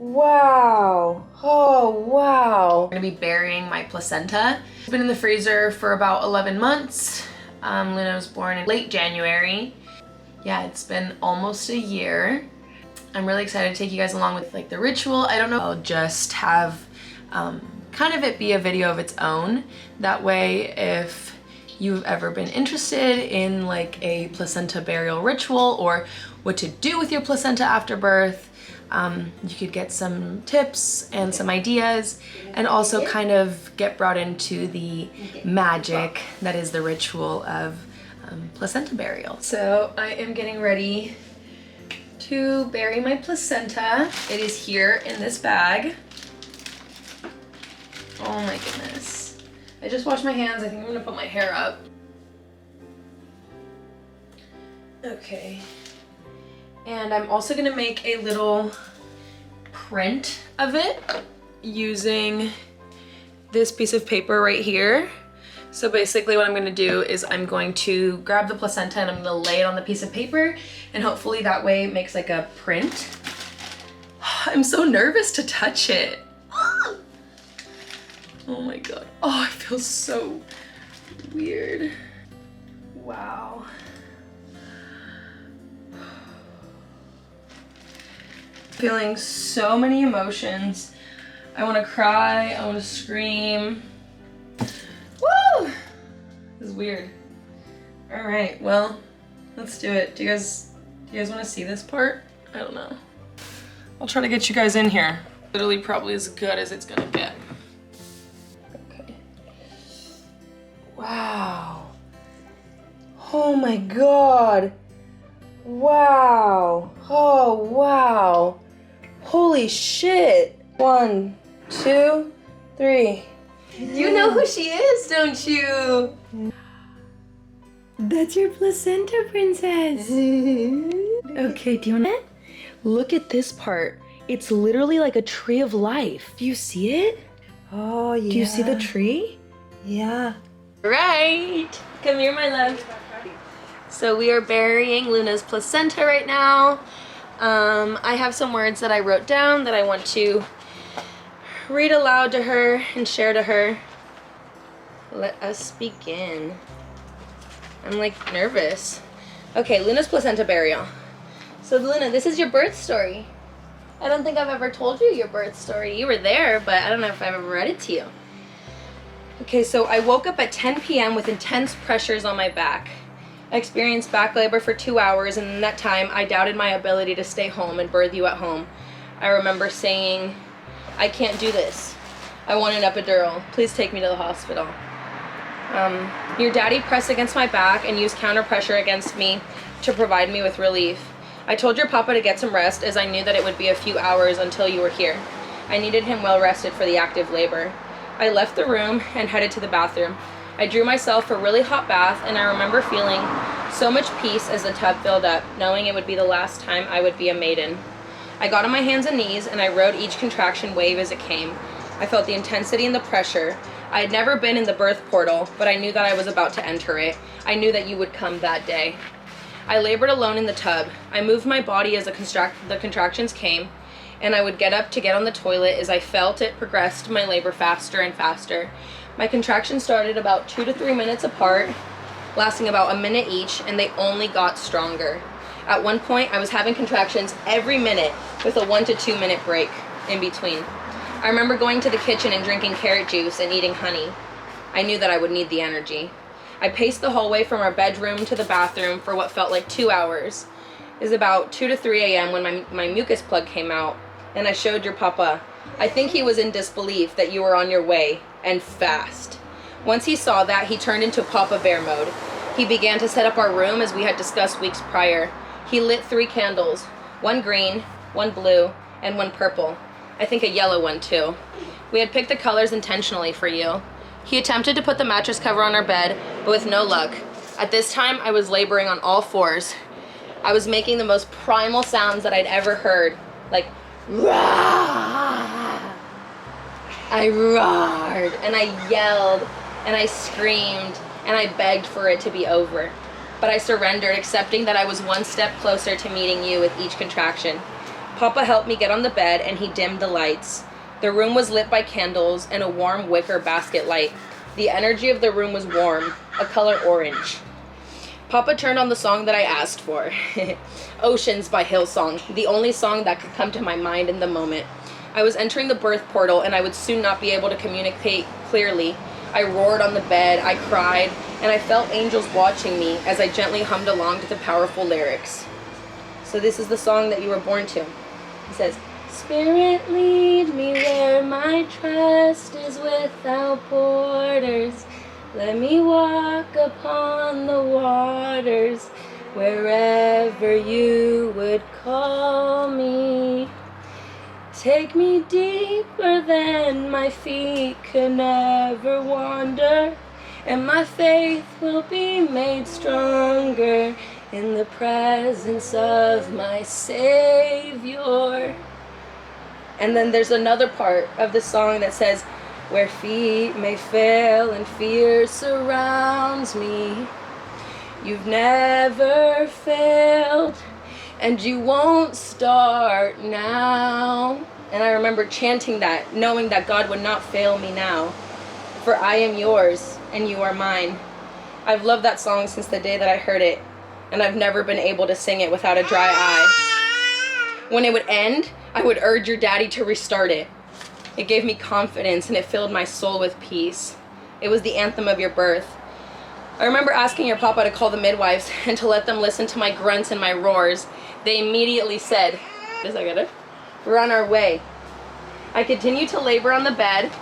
Wow. Oh, wow. I'm gonna be burying my placenta. It's been in the freezer for about 11 months. Luna was born in late January. Yeah, it's been almost a year. I'm really excited to take you guys along with like the ritual. I don't know, I'll just have kind of it be a video of its own. That way, if you've ever been interested in like a placenta burial ritual or what to do with your placenta after birth, you could get some tips and some ideas, and also kind of get brought into the magic that is the ritual of placenta burial. So I am getting ready to bury my placenta. It is here in this bag. Oh my goodness. I just washed my hands. I think I'm gonna put my hair up. Okay. And I'm also gonna make a little print of it using this piece of paper right here. So basically what I'm gonna do is I'm going to grab the placenta and I'm gonna lay it on the piece of paper, and hopefully that way it makes like a print. I'm so nervous to touch it. Oh my God. Oh, it feels so weird. Wow. Feeling so many emotions. I want to cry, I want to scream. Woo! This is weird. All right, well, let's do it. Do you guys want to see this part? I don't know. I'll try to get you guys in here. Literally probably as good as it's gonna get. Okay. Wow. Oh my God. Wow. Oh, wow. Holy shit. 1, 2, 3. You know who she is, don't you? That's your placenta, princess. Okay, do you want it? Look at this part. It's literally like a tree of life. Do you see it? Oh, yeah. Do you see the tree? Yeah. Right. Come here, my love. So we are burying Luna's placenta right now. I have some words that I wrote down that I want to read aloud to her and share to her. Let us begin. I'm like nervous. Okay, Luna's placenta burial. So Luna, this is your birth story. I don't think I've ever told you your birth story. You were there, but I don't know if I've ever read it to you. Okay, so I woke up at 10 p.m. with intense pressures on my back. I experienced back labor for 2 hours, and in that time, I doubted my ability to stay home and birth you at home. I remember saying, I can't do this. I want an epidural. Please take me to the hospital. Your daddy pressed against my back and used counter pressure against me to provide me with relief. I told your papa to get some rest, as I knew that it would be a few hours until you were here. I needed him well rested for the active labor. I left the room and headed to the bathroom. I drew myself a really hot bath, and I remember feeling so much peace as the tub filled up, knowing it would be the last time I would be a maiden. I got on my hands and knees, and I rode each contraction wave as it came. I felt the intensity and the pressure. I had never been in the birth portal, but I knew that I was about to enter it. I knew that you would come that day. I labored alone in the tub. I moved my body as the contractions came, and I would get up to get on the toilet as I felt it progressed my labor faster and faster. My contractions started about 2 to 3 minutes apart, lasting about a minute each, and they only got stronger. At one point, I was having contractions every minute with a 1 to 2 minute break in between. I remember going to the kitchen and drinking carrot juice and eating honey. I knew that I would need the energy. I paced the hallway from our bedroom to the bathroom for what felt like 2 hours. It was about 2 to 3 a.m. when my mucus plug came out, and I showed your papa. I think he was in disbelief that you were on your way, and fast. Once he saw that, he turned into Papa Bear mode. He began to set up our room as we had discussed weeks prior. He lit 3 candles, 1 green, 1 blue, and 1 purple. I think a yellow one too. We had picked the colors intentionally for you. He attempted to put the mattress cover on our bed, but with no luck. At this time, I was laboring on all 4s. I was making the most primal sounds that I'd ever heard, like rah! I roared, and I yelled, and I screamed, and I begged for it to be over. But I surrendered, accepting that I was 1 step closer to meeting you with each contraction. Papa helped me get on the bed and he dimmed the lights. The room was lit by candles and a warm wicker basket light. The energy of the room was warm, a color orange. Papa turned on the song that I asked for. Oceans by Hillsong, the only song that could come to my mind in the moment. I was entering the birth portal and I would soon not be able to communicate clearly. I roared on the bed, I cried, and I felt angels watching me as I gently hummed along to the powerful lyrics. So this is the song that you were born to. It says, Spirit, lead me where my trust is without borders. Let me walk upon the waters wherever you would call me. Take me deeper than my feet could never wander, and my faith will be made stronger in the presence of my Savior. And then there's another part of the song that says, where feet may fail and fear surrounds me, you've never failed, and you won't start now. And I remember chanting that, knowing that God would not fail me now. For I am yours, and you are mine. I've loved that song since the day that I heard it, and I've never been able to sing it without a dry eye. When it would end, I would urge your daddy to restart it. It gave me confidence, and it filled my soul with peace. It was the anthem of your birth. I remember asking your papa to call the midwives and to let them listen to my grunts and my roars. They immediately said, we're on our way. I continued to labor on the bed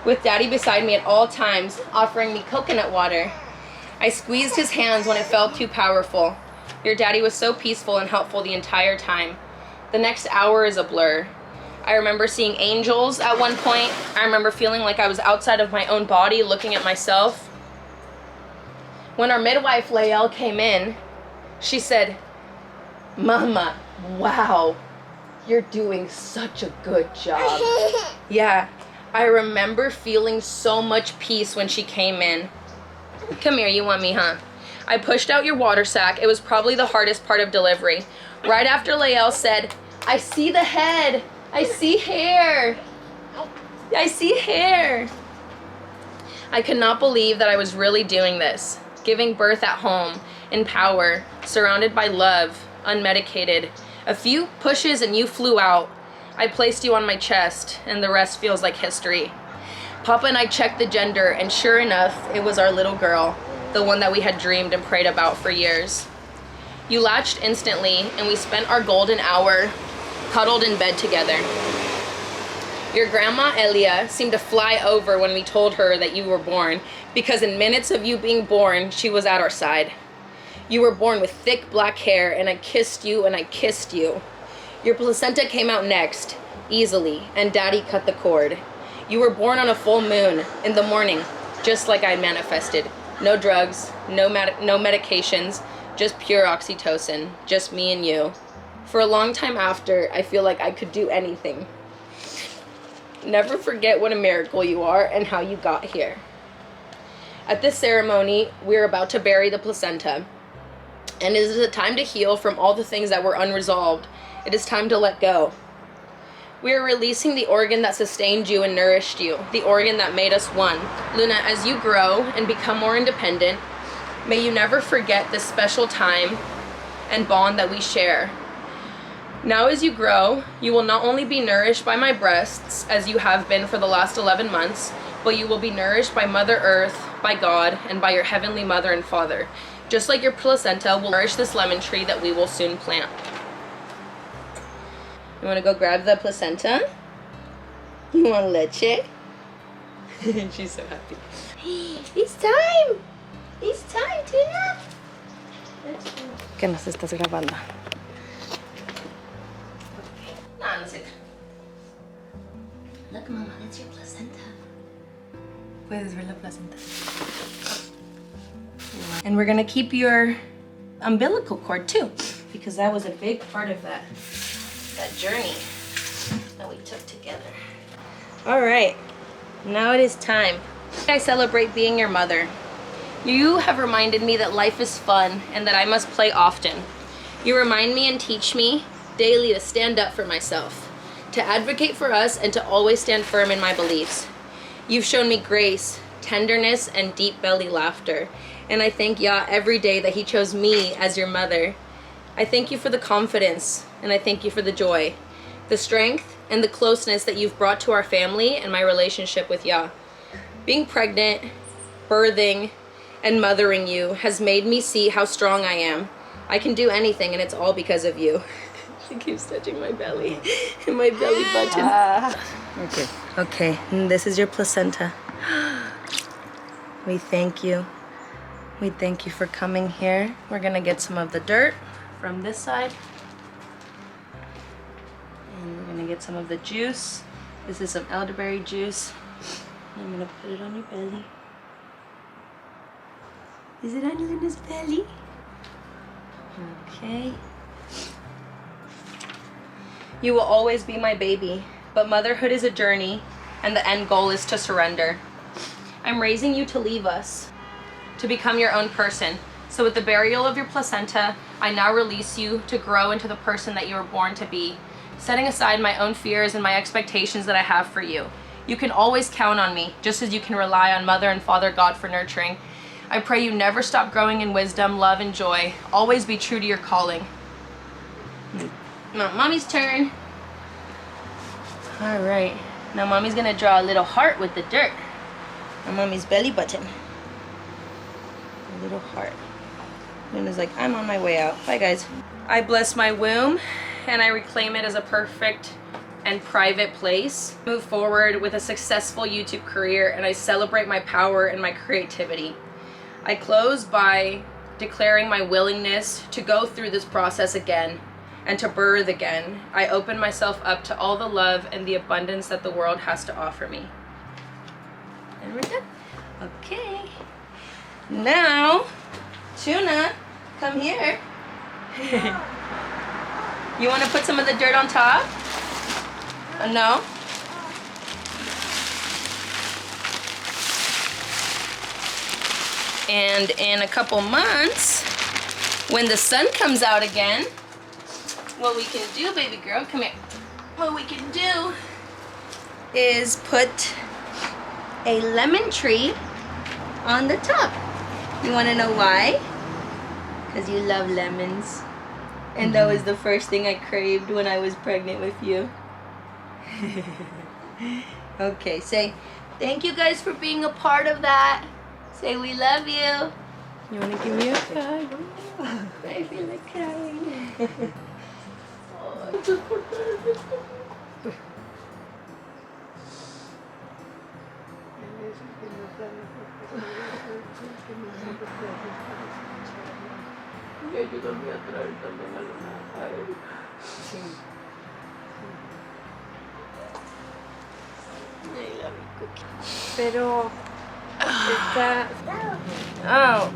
with daddy beside me at all times, offering me coconut water. I squeezed his hands when it felt too powerful. Your daddy was so peaceful and helpful the entire time. The next hour is a blur. I remember seeing angels at one point. I remember feeling like I was outside of my own body, looking at myself. When our midwife, Lael, came in, she said, Mama, wow, you're doing such a good job. Yeah, I remember feeling so much peace when she came in. Come here, you want me, huh? I pushed out your water sack. It was probably the hardest part of delivery. Right after Lael said, I see the head. I see hair. I see hair. I could not believe that I was really doing this. Giving birth at home, in power, surrounded by love, unmedicated. A few pushes and you flew out. I placed you on my chest, and the rest feels like history. Papa and I checked the gender, and sure enough, it was our little girl, the one that we had dreamed and prayed about for years. You latched instantly, and we spent our golden hour cuddled in bed together. Your grandma, Elia, seemed to fly over when we told her that you were born, because in minutes of you being born, she was at our side. You were born with thick black hair, and I kissed you and I kissed you. Your placenta came out next, easily, and Daddy cut the cord. You were born on a full moon, in the morning, just like I manifested. No drugs, no medications, just pure oxytocin, just me and you. For a long time after, I feel like I could do anything. Never forget what a miracle you are and how you got here. At this ceremony, we're about to bury the placenta. And it is a time to heal from all the things that were unresolved. It is time to let go. We are releasing the organ that sustained you and nourished you, the organ that made us one. Luna, as you grow and become more independent, may you never forget this special time and bond that we share. Now as you grow, you will not only be nourished by my breasts, as you have been for the last 11 months, but you will be nourished by Mother Earth, by God, and by your heavenly mother and father. Just like your placenta will nourish this lemon tree that we will soon plant. You want to go grab the placenta? You want leche? She's so happy. It's time! It's time, Tina! Que nos estás grabando. No sé. Look, Mama, that's your placenta. Puedes ver la placenta. And we're gonna keep your umbilical cord too, because that was a big part of that journey that we took together. All right, now it is time. I celebrate being your mother. You have reminded me that life is fun and that I must play often. You remind me and teach me daily to stand up for myself, to advocate for us, and to always stand firm in my beliefs. You've shown me grace, tenderness, and deep belly laughter. And I thank Yah every day that he chose me as your mother. I thank you for the confidence, and I thank you for the joy, the strength, and the closeness that you've brought to our family and my relationship with Yah. Being pregnant, birthing, and mothering you has made me see how strong I am. I can do anything, and it's all because of you. She keeps touching my belly and my belly button. Okay. Okay, and this is your placenta. We thank you. We thank you for coming here. We're gonna get some of the dirt from this side. And we're gonna get some of the juice. This is some elderberry juice. I'm gonna put it on your belly. Is it on Luna's belly? Okay. You will always be my baby, but motherhood is a journey, and the end goal is to surrender. I'm raising you to leave us, to become your own person. So with the burial of your placenta, I now release you to grow into the person that you were born to be, setting aside my own fears and my expectations that I have for you. You can always count on me, just as you can rely on Mother and Father God for nurturing. I pray you never stop growing in wisdom, love, and joy. Always be true to your calling. Now, Mommy's turn. All right. Now, Mommy's gonna draw a little heart with the dirt on Mommy's belly button. A little heart. Luna's like, I'm on my way out. Bye, guys. I bless my womb, and I reclaim it as a perfect and private place. Move forward with a successful YouTube career, and I celebrate my power and my creativity. I close by declaring my willingness to go through this process again and to birth again. I open myself up to all the love and the abundance that the world has to offer me. And we're done. Okay. Now, Tuna, come here. You want to put some of the dirt on top? No? And in a couple months, when the sun comes out again, what we can do, baby girl, come here. What we can do is put a lemon tree on the top. You want to know why? Because you love lemons. And that was the first thing I craved when I was pregnant with you. Okay, say thank you guys for being a part of that. Say we love you. You want to give me a hug? I feel like crying. Pero está... Oh.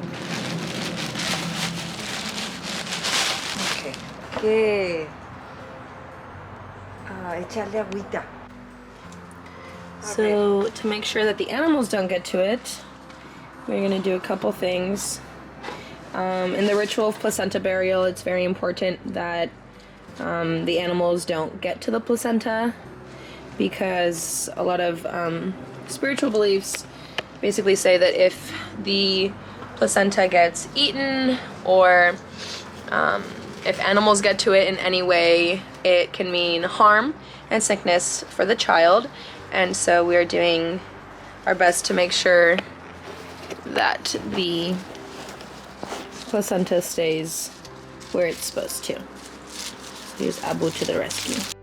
Okay. Que... echarle agüita. So to make sure that the animals don't get to it, we're gonna do a couple things. In the ritual of placenta burial, it's very important that the animals don't get to the placenta, because a lot of spiritual beliefs basically say that if the placenta gets eaten, or if animals get to it in any way, it can mean harm and sickness for the child. And so we're doing our best to make sure that the placenta stays where it's supposed to. Here's Abu to the rescue.